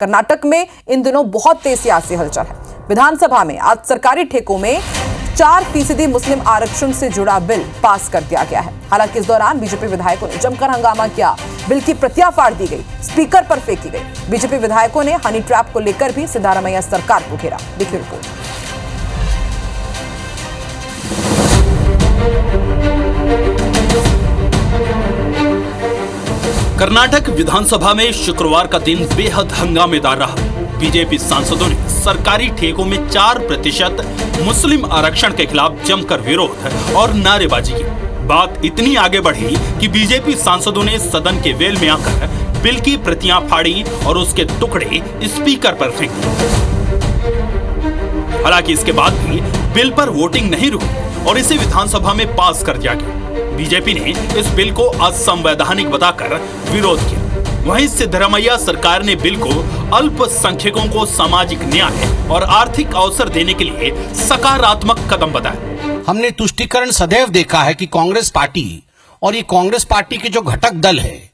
कर्नाटक में इन दिनों बहुत तेज सियासी हलचल है। विधानसभा में आज सरकारी ठेकों में 4% मुस्लिम आरक्षण से जुड़ा बिल पास कर दिया गया है। हालांकि इस दौरान बीजेपी विधायकों ने जमकर हंगामा किया। बिल की प्रतियां फाड़ दी गई, स्पीकर पर फेंकी गई। बीजेपी विधायकों ने हनी ट्रैप को लेकर भी सिद्धारमैया सरकार को घेरा। देखिए रिपोर्ट। कर्नाटक विधानसभा में शुक्रवार का दिन बेहद हंगामेदार रहा। बीजेपी सांसदों ने सरकारी ठेकों में 4% मुस्लिम आरक्षण के खिलाफ जमकर विरोध और नारेबाजी की। बात इतनी आगे बढ़ी कि बीजेपी सांसदों ने सदन के वेल में आकर बिल की प्रतियां फाड़ी और उसके टुकड़े स्पीकर पर फेंक दिए। हालांकि इसके बाद भी बिल पर वोटिंग नहीं रुकी और इसे विधानसभा में पास कर दिया गया। बीजेपी ने इस बिल को असंवैधानिक बताकर विरोध किया। वहीं सिद्धारमैया सरकार ने बिल को अल्पसंख्यकों को सामाजिक न्याय और आर्थिक अवसर देने के लिए सकारात्मक कदम बताया। हमने तुष्टीकरण सदैव देखा है कि कांग्रेस पार्टी और ये कांग्रेस पार्टी के जो घटक दल है,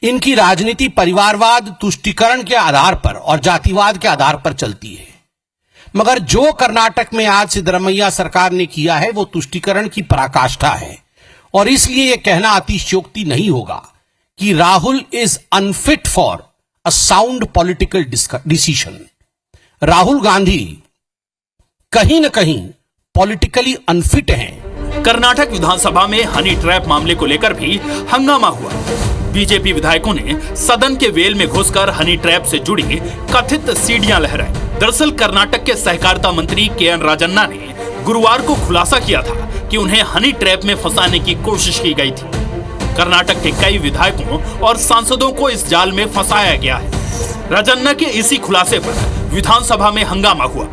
इनकी राजनीति परिवारवाद, तुष्टीकरण के आधार पर और जातिवाद के आधार पर चलती है। मगर जो कर्नाटक में आज सिद्धारमैया सरकार ने किया है वो तुष्टीकरण की पराकाष्ठा है और इसलिए यह कहना अतिशयोक्ति नहीं होगा कि Rahul is unfit for a sound political decision. Rahul Gandhi कहीं न कहीं पॉलिटिकली अनफिट हैं। कर्नाटक विधानसभा में हनी ट्रैप मामले को लेकर भी हंगामा हुआ। बीजेपी विधायकों ने सदन के वेल में घुसकर हनी ट्रैप से जुड़ी कथित सीढ़ियां लहराई। दरअसल कर्नाटक के सहकारिता मंत्री के.एन. राजन्ना ने गुरुवार को खुलासा किया था कि उन्हें हनी ट्रैप में फंसाने की कोशिश की गई थी। कर्नाटक के कई विधायकों और सांसदों को इस जाल में फंसाया गया है। राजन्ना के इसी खुलासे पर विधानसभा में हंगामा हुआ।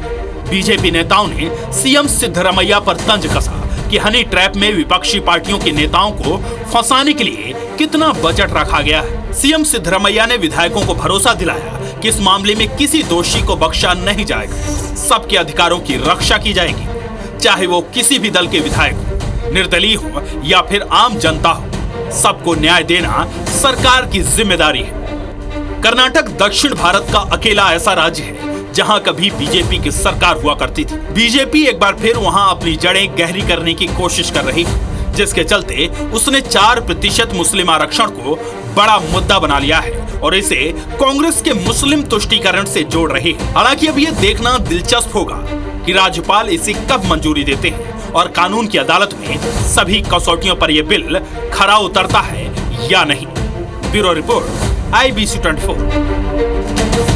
बीजेपी नेताओं ने सीएम सिद्धारमैया पर तंज कसा कि हनी ट्रैप में विपक्षी पार्टियों के नेताओं को फंसाने के लिए कितना बजट रखा गया है। सीएम सिद्धारमैया ने विधायकों को भरोसा दिलाया कि इस मामले में किसी दोषी को बख्शा नहीं जाएगा। सबके अधिकारों की रक्षा की जाएगी, चाहे वो किसी भी दल के विधायक हो, निर्दलीय हो या फिर आम जनता हो। सबको न्याय देना सरकार की जिम्मेदारी है। कर्नाटक दक्षिण भारत का अकेला ऐसा राज्य है जहां कभी बीजेपी की सरकार हुआ करती थी। बीजेपी एक बार फिर वहां अपनी जड़ें गहरी करने की कोशिश कर रही है, जिसके चलते उसने 4% मुस्लिम आरक्षण को बड़ा मुद्दा बना लिया है और इसे कांग्रेस के मुस्लिम तुष्टीकरण से जोड़ रही है। हालांकि अब यह देखना दिलचस्प होगा कि राज्यपाल इसे कब मंजूरी देते हैं और कानून की अदालत में सभी कसौटियों पर यह बिल खरा उतरता है या नहीं। Bureau report, IBC 24।